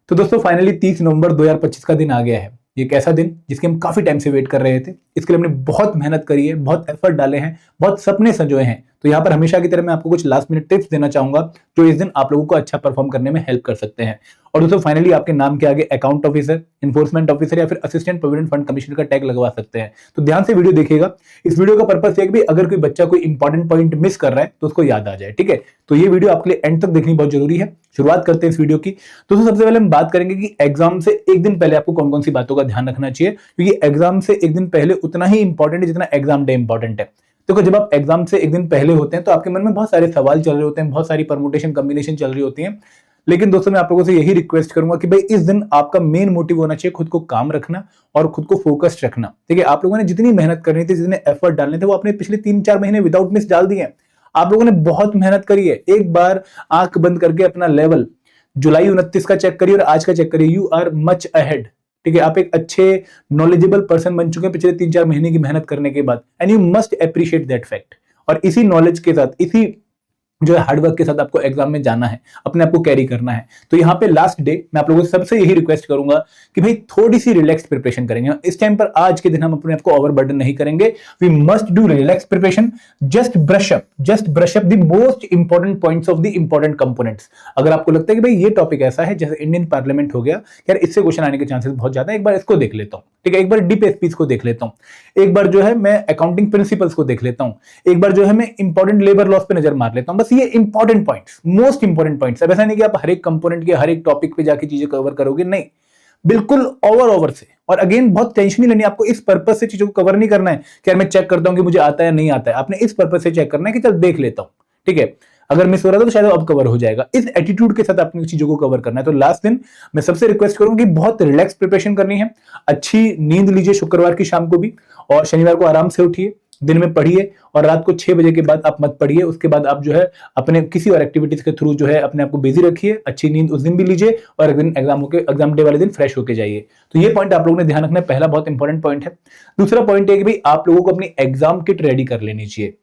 तो दोस्तों फाइनली 30 नवंबर 2025 का दिन आ गया है। ये एक ऐसा दिन जिसके हम काफी टाइम से वेट कर रहे थे। इसके लिए हमने बहुत मेहनत करी है, बहुत एफर्ट डाले हैं, बहुत सपने संजोए हैं। तो यहाँ पर हमेशा की तरह मैं आपको कुछ लास्ट मिनट टिप्स देना चाहूंगा जो इस दिन आप लोगों को अच्छा परफॉर्म करने में हेल्प कर सकते हैं। और दोस्तों फाइनली आपके नाम के आगे अकाउंट ऑफिसर, इन्फोर्समेंट ऑफिसर या फिर असिस्टेंट प्रोविडेंट फंड कमिश्नर का टैग लगवा सकते हैं। तो ध्यान से वीडियो देखिएगा। इस वीडियो का पर्पस है कि अगर कोई बच्चा कोई इंपॉर्टेंट पॉइंट मिस कर रहा है तो उसको याद आ जाए। ठीक है, तो ये वीडियो आपके लिए एंड तक देखनी बहुत जरूरी है। शुरुआत करते हैं इस वीडियो की। दोस्तों सबसे पहले हम बात करेंगे कि एग्जाम से एक दिन पहले आपको कौन कौन सी बातों का ध्यान रखना चाहिए, क्योंकि एग्जाम से एक दिन पहले उतना ही इंपॉर्टेंट है जितना एग्जाम डे इंपॉर्टेंट है। देखो, जब आप एग्जाम से एक दिन पहले होते हैं तो आपके मन में बहुत सारे सवाल चल रहे होते हैं, बहुत सारी परमुटेशन कॉम्बिनेशन चल रही होती है। लेकिन दोस्तों मैं आप लोगों से यही रिक्वेस्ट करूंगा कि भाई इस दिन आपका मेन मोटिव होना चाहिए खुद को काम रखना और खुद को फोकस्ड रखना। ठीक है, आप लोगों ने जितनी मेहनत करनी थी, जितने एफर्ट डालने थे, वो आपने पिछले 3-4 महीने विदाउट मिस डाल दिए हैं। आप लोगों ने बहुत मेहनत करी है। एक बार आंख बंद करके अपना लेवल जुलाई 29 का चेक करिए और आज का चेक करिए। You are much ahead. ठीक है, आप एक अच्छे नॉलेजेबल पर्सन बन चुके हैं पिछले 3-4 महीने की मेहनत करने के बाद, and you must appreciate that fact. और इसी नॉलेज के साथ, इसी जो है हार्डवर्क के साथ आपको एग्जाम में जाना है, अपने आप को कैरी करना है। तो यहाँ पे लास्ट डे मैं आप लोगों से सबसे यही रिक्वेस्ट करूंगा कि भाई थोड़ी सी रिलैक्स प्रिपरेशन करेंगे इस टाइम पर। आज के दिन हम अपने आप को ओवरबर्डन नहीं करेंगे। We must do relax preparation, just brush up the most important points of the important components. अगर आपको लगता है कि भाई ये टॉपिक ऐसा है, जैसे इंडियन पार्लियामेंट हो गया, यार इससे क्वेश्चन आने के चांसेस बहुत ज्यादा है, एक बार इसको देख लेता हूँ। ठीक है, एक बार डीप स्पीच को देख लेता हूँ, एक बार जो है मैं अकाउंटिंग प्रिंसिपल्स को देख लेता हूँ, एक बार जो है मैं इंपॉर्टेंट लेबर लॉस पे नजर मार लेता हूँ। बस ये important points, most important points. अब ऐसा नहीं कि आप हर एक कंपोनेंट के हर एक टॉपिक पे जाके चीजें कवर करोगे, नहीं, बिल्कुल ओवर से। और अगेन बहुत टेंशन नहीं लेनी आपको। इस पर्पज से चीजों को कवर नहीं करना है कि यार मैं चेक करता हूं कि मुझे आता है नहीं आता है। आपने इस पर्पज से चेक करना है कि चल देख लेता हूं, ठीक है, अगर मिस हो रहा था तो शायद अब कवर हो जाएगा। इस एटीट्यूड के साथ आपने चीजों को कवर करना है। तो लास्ट दिन मैं सबसे रिक्वेस्ट करूंगा कि बहुत रिलैक्स प्रिपरेशन करनी है। अच्छी नींद लीजिए शुक्रवार की शाम को भी, और शनिवार को आराम से उठिए, दिन में पढ़िए, और रात को 6 बजे के बाद आप मत पढ़िए। उसके बाद आप जो है अपने किसी और एक्टिविटीज के थ्रू जो है अपने आप को बिजी रखिए। अच्छी नींद उस दिन भी लीजिए और एक दिन एग्जाम डे वाले दिन फ्रेश होके जाइए। तो ये पॉइंट आप लोगों ने ध्यान रखना है, पहला बहुत इंपॉर्टेंट पॉइंट है। दूसरा पॉइंट है कि भाई आप लोगों को अपनी एग्जाम किट रेडी कर लेनी चाहिए।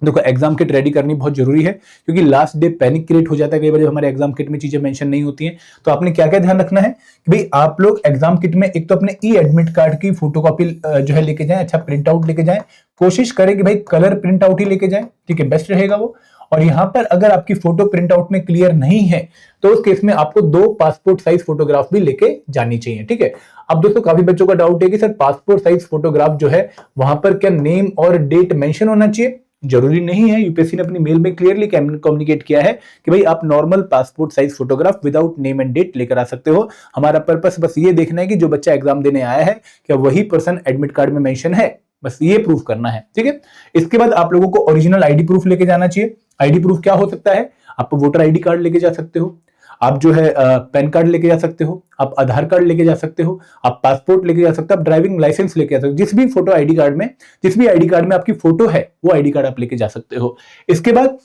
देखो, एग्जाम किट रेडी करनी बहुत जरूरी है, क्योंकि लास्ट डे पैनिक क्रिएट हो जाता है कई बार जब हमारे एग्जाम किट में चीजें मेंशन नहीं होती हैं। तो आपने क्या क्या ध्यान रखना है कि भाई आप लोग एग्जाम किट में एक तो अपने ई एडमिट कार्ड की फोटोकॉपी जो है लेके जाएं, अच्छा प्रिंट आउट लेके जाएं। कोशिश करें कि भाई कलर प्रिंट आउट ही लेके जाएं, ठीक है, बेस्ट रहेगा वो। और यहाँ पर अगर आपकी फोटो प्रिंट आउट में क्लियर नहीं है तो उस केस में आपको 2 पासपोर्ट साइज फोटोग्राफ भी लेके जानी चाहिए। ठीक है, अब दोस्तों काफी बच्चों का डाउट है कि सर पासपोर्ट साइज फोटोग्राफ जो है वहां पर क्या नेम और डेट मेंशन होना चाहिए? जरूरी नहीं है। यूपीएससी ने अपनी मेल में क्लियरली कम्युनिकेट किया है कि भाई आप normal passport size photograph without name and date लेकर आ सकते हो। हमारा पर्पस बस ये देखना है कि जो बच्चा एग्जाम देने आया है क्या वही पर्सन एडमिट कार्ड में मेंशन है, बस ये प्रूफ करना है। ठीक है, इसके बाद आप लोगों को ओरिजिनल आईडी प्रूफ लेके जाना चाहिए। आईडी प्रूफ क्या हो सकता है? आप वोटर आईडी कार्ड लेके जा सकते हो, आप जो है पैन कार्ड लेके जा सकते हो, आप आधार कार्ड लेके जा सकते हो, आप पासपोर्ट लेके जा सकते हो, आप ड्राइविंग लाइसेंस लेके जा सकते हो। जिस भी फोटो आईडी कार्ड में, जिस भी आईडी कार्ड में आपकी फोटो है वो आईडी कार्ड आप लेके जा सकते हो। इसके बाद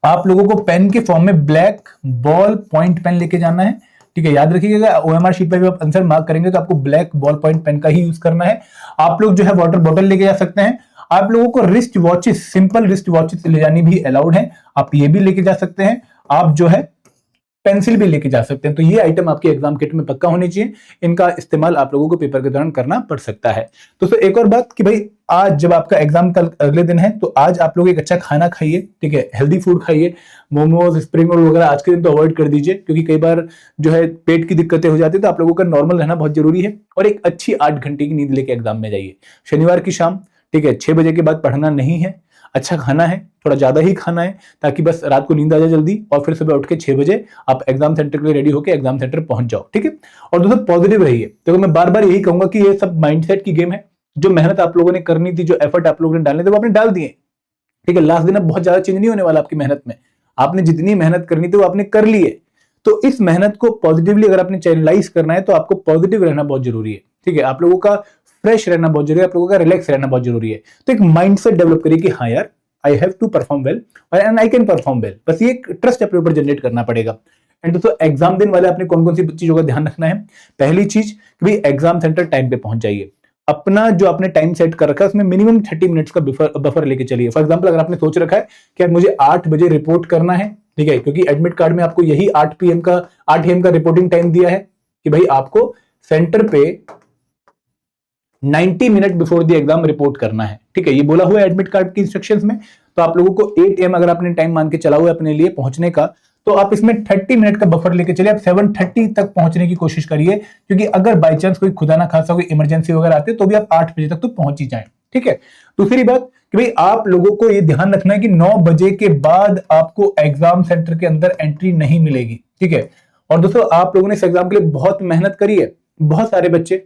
आप लोगों को पेन के फॉर्म में ब्लैक बॉल पॉइंट पेन लेके जाना है। ठीक है, याद रखिएगा ओएमआर शीट पर भी आप आंसर मार्क करेंगे तो आपको ब्लैक बॉल पॉइंट पेन का ही यूज करना है। आप लोग जो है वाटर बॉटल लेके जा सकते हैं। आप लोगों को wrist watches, simple wrist watches ले जानी भी अलाउड है, आप ये भी लेके जा सकते हैं। आप जो है पेंसिल भी लेके जा सकते हैं। तो ये आइटम आपके एग्जाम किट में पक्का होनी चाहिए। इनका इस्तेमाल आप लोगों को पेपर के दौरान करना पड़ सकता है। दोस्तों एक और बात कि भाई आज जब आपका एग्जाम कल अगले दिन है तो आज आप लोग एक अच्छा खाना खाइए, ठीक है, हेल्दी फूड खाइए। मोमोज, स्प्रिंग रोल वगैरह आज के दिन तो अवॉइड कर दीजिए, क्योंकि कई बार जो है पेट की दिक्कतें हो जाती है। तो आप लोगों का नॉर्मल रहना बहुत जरूरी है, और एक अच्छी 8 घंटे की नींद लेके एग्जाम में जाइए। शनिवार की शाम, ठीक है, 6 बजे के बाद पढ़ना नहीं है। अच्छा खाना है, थोड़ा ज्यादा ही खाना है, ताकि बस रात को नींद आ जाए जल्दी, और फिर सुबह उठ के 6 बजे आप एग्जाम सेंटर के लिए रेडी होकर एग्जाम सेंटर पहुंच जाओ। ठीक है, और दोस्तों पॉजिटिव रहिए। तो मैं बार बार यही कहूंगा कि ये सब माइंडसेट की गेम है। जो मेहनत आप लोगों ने करनी थी, जो एफर्ट आप लोगों ने डालने थे, वो आपने डाल दिए। ठीक है, लास्ट दिन अब बहुत ज्यादा चेंज नहीं होने वाला आपकी मेहनत में। आपने जितनी मेहनत करनी थी वो आपने कर ली है। तो इस मेहनत को पॉजिटिवली अगर आपने चैनलाइज करना है तो आपको पॉजिटिव रहना बहुत जरूरी है। ठीक है, आप लोगों का फ्रेश रहना बहुत जरूरी है, आप लोगों का रिलैक्स रहना बहुत जरूरी है। तो एक माइंडसेट डेवलप करिए कि हाँ यार, I have to perform well and I can perform well. बस ये ट्रस्ट अपने ऊपर जनरेट करना पड़ेगा। एंड दोस्तों एग्जाम दिन वाले आपने कौन कौन सी चीजों का ध्यान रखना है? पहली चीज कि भाई एग्जाम सेंटर टाइम पे पहुंच जाइए। अपना जो आपने टाइम सेट कर रखा है उसमें मिनिमम 30 मिनट्स का बफर लेके चलिए। फॉर एग्जांपल अगर आपने सोच रखा है कि मुझे 8 बजे रिपोर्ट करना है, ठीक है, क्योंकि एडमिट कार्ड में आपको यही 8 AM का रिपोर्टिंग टाइम दिया है, कि भाई आपको सेंटर पे 90 minute before the exam report करना है। ठीक है, ये बोला हुआ है एडमिट कार्ड की इंस्ट्रक्शंस में। तो आप लोगों को 8 AM अगर आपने टाइम मान के चला हुआ है अपने लिए पहुंचने का, तो आप इसमें 30 मिनट का बफर लेके चलिए। आप 7:30 तक पहुंचने की कोशिश करिए, क्योंकि अगर बाई चांस कोई खुदा ना खासा कोई इमरजेंसी वगैरह आती है तो भी आप 8 बजे तक तो पहुंच ही जाए। ठीक है, दूसरी बात कि भाई आप लोगों को ये ध्यान रखना है कि 9 बजे के बाद आपको एग्जाम सेंटर के अंदर एंट्री नहीं मिलेगी। ठीक है, और दोस्तों आप लोगों ने इस एग्जाम के लिए बहुत मेहनत करी है। बहुत सारे बच्चे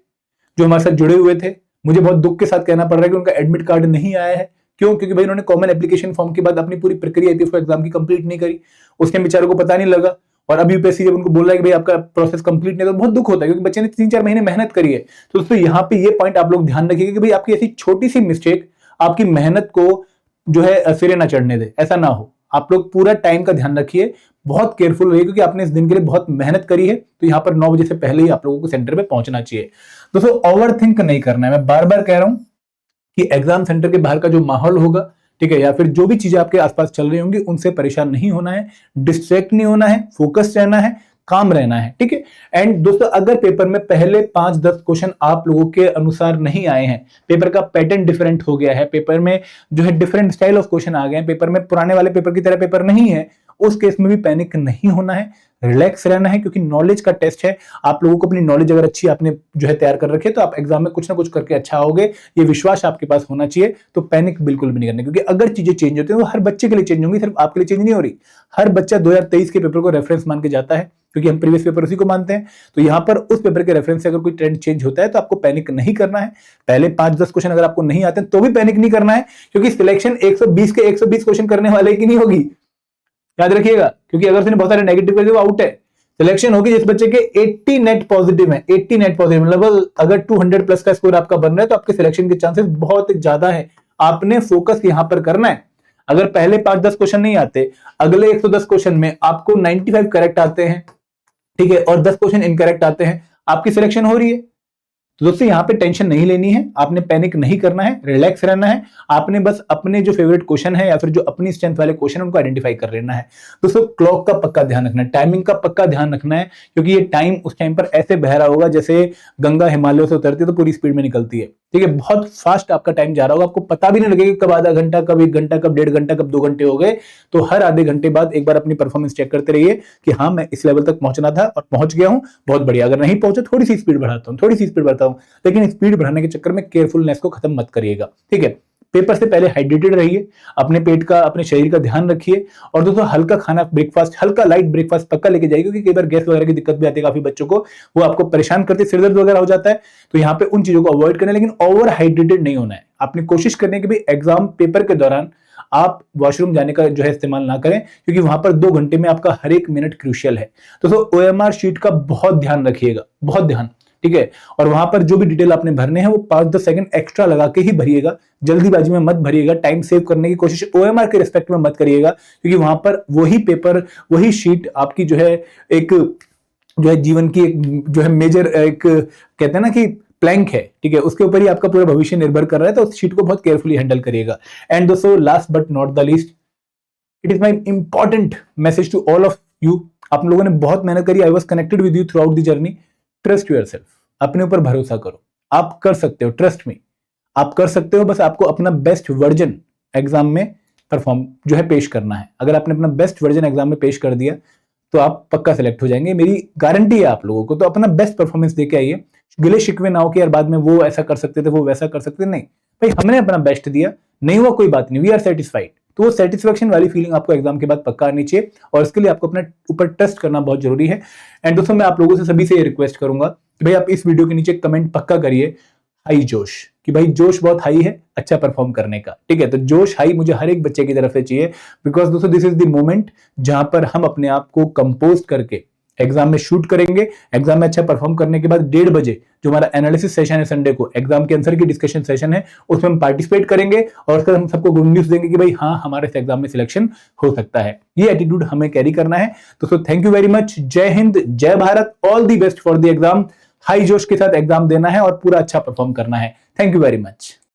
जो हमारे साथ जुड़े हुए थे, मुझे बहुत दुख के साथ कहना पड़ रहा है कि उनका एडमिट कार्ड नहीं आया है। क्यों? क्योंकि भाई उन्होंने कॉमन एप्लीकेशन फॉर्म के बाद अपनी पूरी प्रक्रिया एग्जाम की कंप्लीट नहीं करी, उसके बेचारों को पता नहीं लगा। और अभी यूपीएससी जब उनको बोल रहा है कि भाई आपका प्रोसेस कंप्लीट नहीं, तो बहुत दुख होता है, क्योंकि बच्चे ने 3-4 महीने मेहनत करी है। तो दोस्तों यहाँ पे ये पॉइंट आप लोग ध्यान रखिएगा कि भाई आपकी ऐसी छोटी सी मिस्टेक आपकी मेहनत को जो है सिरे ना चढ़ने दे, ऐसा ना हो। आप लोग पूरा टाइम का ध्यान रखिए, बहुत केयरफुल रहिए, क्योंकि आपने इस दिन के लिए बहुत मेहनत करी है। तो यहाँ पर 9 बजे से पहले ही आप लोगों को सेंटर पे पहुंचना चाहिए। दोस्तों ओवर थिंक नहीं करना है। मैं बार बार कह रहा हूं कि एग्जाम सेंटर के बाहर का जो माहौल होगा, ठीक है, या फिर जो भी चीजें आपके आसपास चल रही होंगी, उनसे परेशान नहीं होना है, डिस्ट्रैक्ट नहीं होना है, फोकस रहना है, काम रहना है। ठीक है, एंड दोस्तों अगर पेपर में पहले 5-10 क्वेश्चन आप लोगों के अनुसार नहीं आए हैं, पेपर का पैटर्न डिफरेंट हो गया है, पेपर में जो है डिफरेंट स्टाइल ऑफ क्वेश्चन आ गए हैं, पेपर में पुराने वाले पेपर की तरह पेपर नहीं है, उस केस में भी पैनिक नहीं होना है, रिलैक्स रहना है, क्योंकि नॉलेज का टेस्ट है। आप लोगों को अपनी नॉलेज अगर अच्छी आपने जो है तैयार कर रखी है, तो आप एग्जाम में कुछ ना कुछ करके अच्छा होगे, ये विश्वास आपके पास होना चाहिए। तो पैनिक बिल्कुल भी नहीं करना, क्योंकि अगर चीजें चेंज होती है तो हर बच्चे के लिए चेंज होंगी, सिर्फ आपके लिए चेंज नहीं हो रही। हर बच्चा 2023 के पेपर को रेफरेंस मान के जाता है, क्योंकि हम प्रीवियस पेपर उसी को मानते हैं। तो यहाँ पर उस पेपर के रेफरेंस से अगर कोई ट्रेंड चेंज होता है तो आपको पैनिक नहीं करना है। पहले 5-10 क्वेश्चन अगर आपको नहीं आते हैं तो भी पैनिक नहीं करना है, क्योंकि सिलेक्शन 120 के 120 क्वेश्चन करने वाले की नहीं होगी, याद रखिएगा। क्योंकि अगर उसने बहुत सारे नेगेटिव कर दिए वो आउट है। सिलेक्शन होगी जिस बच्चे के 80 नेट पॉजिटिव है, 80 नेट पॉजिटिव मतलब अगर 200 प्लस का स्कोर आपका बन रहा है तो आपके सिलेक्शन के चांसेस बहुत ज्यादा है। आपने फोकस यहां पर करना है। अगर पहले 5-10 क्वेश्चन नहीं आते, अगले 110 क्वेश्चन में आपको 95 करेक्ट आते हैं, ठीक है, और 10 क्वेश्चन इनकरेक्ट आते हैं, आपकी सिलेक्शन हो रही है। तो दोस्तों यहाँ पे टेंशन नहीं लेनी है, आपने पैनिक नहीं करना है, रिलैक्स रहना है। आपने बस अपने जो फेवरेट क्वेश्चन है या फिर जो अपनी स्ट्रेंथ वाले क्वेश्चन उनको आइडेंटिफाई कर लेना है। दोस्तों क्लॉक का पक्का ध्यान रखना है, टाइमिंग का पक्का ध्यान रखना है, क्योंकि ये टाइम उस टाइम पर ऐसे बह रहा होगा जैसे गंगा हिमालयों से उतरती है तो पूरी स्पीड में निकलती है। ठीक है, बहुत फास्ट आपका टाइम जा रहा होगा, आपको पता भी नहीं लगेगा कब आधा घंटा, कब 1 घंटा, कब 1.5 घंटा, कब 2 घंटे हो गए। तो हर आधे घंटे बाद एक बार अपनी परफॉर्मेंस चेक करते रहिए कि हाँ मैं इस लेवल तक पहुंचना था और पहुंच गया हूं, बहुत बढ़िया। अगर नहीं पहुंचा थोड़ी सी स्पीड बढ़ाता हूं, थोड़ी सी स्पीड बढ़ाता हूं, लेकिन स्पीड बढ़ाने के चक्कर में केयरफुलनेस को खत्म मत करिएगा। ठीक है, पेपर से पहले हाइड्रेटेड रहिए, अपने पेट का अपने शरीर का ध्यान रखिए, और दोस्तों हल्का खाना ब्रेकफास्ट, हल्का लाइट ब्रेकफास्ट पक्का लेके जाइए, क्योंकि कई बार गैस वगैरह की दिक्कत भी आती है काफी बच्चों को, वो आपको परेशान करते, सिर दर्द वगैरह हो जाता है। तो यहाँ पे उन चीजों को अवॉइड करना है, लेकिन ओवर हाइड्रेटेड नहीं होना है। आपने कोशिश करनी है कि भाई एग्जाम पेपर के दौरान आप वॉशरूम जाने का जो है इस्तेमाल ना करें, क्योंकि वहां पर 2 घंटे में आपका हर एक मिनट क्रूशियल है। दोस्तों OMR शीट का बहुत ध्यान रखिएगा, बहुत ध्यान। ठीक है, और वहां पर जो भी डिटेल आपने भरने हैं वो 5-10 सेकंड एक्स्ट्रा लगा के ही भरिएगा, जल्दीबाजी में मत भरिएगा। टाइम सेव करने की कोशिश OMR के रिस्पेक्ट में मत करिएगा, क्योंकि वहां पर वही पेपर, वही शीट आपकी जो है एक जो है जीवन की एक जो है मेजर एक कहते हैं ना कि प्लैंक है, ठीक है, उसके ऊपर ही आपका पूरा भविष्य निर्भर कर रहा है। तो उस शीट को बहुत केयरफुली हैंडल करिएगा। एंड दोस्तों last but not the least, it is my important message to all of you. आप लोगों ने बहुत मेहनत करी, I was connected with you throughout the journey. Trust yourself, अपने ऊपर भरोसा करो, आप कर सकते हो, ट्रस्ट मी, आप कर सकते हो। बस आपको अपना बेस्ट वर्जन एग्जाम में परफॉर्म जो है पेश करना है। अगर आपने अपना बेस्ट वर्जन एग्जाम में पेश कर दिया तो आप पक्का सेलेक्ट हो जाएंगे, मेरी गारंटी है आप लोगों को। तो अपना बेस्ट परफॉर्मेंस देके आइए, गिले शिकवे ना हो कि यार बाद में वो ऐसा कर सकते थे, वो वैसा कर सकते थे। नहीं भाई, हमने अपना बेस्ट दिया, नहीं हुआ कोई बात नहीं, वी आर सेटिस्फाइड। तो वो सेटिस्फेक्शन वाली फीलिंग आपको एग्जाम के बाद पक्का आनी चाहिए, और इसके लिए आपको अपने ऊपर ट्रस्ट करना बहुत जरूरी है। एंड दोस्तों मैं आप लोगों से सभी से ये रिक्वेस्ट करूंगा कि भाई आप इस वीडियो के नीचे कमेंट पक्का करिए हाई जोश, कि भाई जोश बहुत हाई है अच्छा परफॉर्म करने का। ठीक है, तो जोश हाई मुझे हर एक बच्चे की तरफ से चाहिए, बिकॉज दोस्तों दिस इज द मोमेंट जहां पर हम अपने आप को कंपोज करके एग्जाम में शूट करेंगे। एग्जाम में अच्छा परफॉर्म करने के बाद 1:30 बजे जो हमारा एनालिसिस सेशन है संडे को, एग्जाम के आंसर की डिस्कशन सेशन है, उसमें हम पार्टिसिपेट करेंगे और उसके बाद हम सबको गुड न्यूज देंगे कि भाई हाँ हमारे इस एग्जाम में सिलेक्शन हो सकता है। ये एटीट्यूड हमें कैरी करना है। तो थैंक यू वेरी मच, जय हिंद, जय Bharat, all the best for the exam. High जोश के साथ एग्जाम देना है और पूरा अच्छा परफॉर्म करना है। Thank you very much.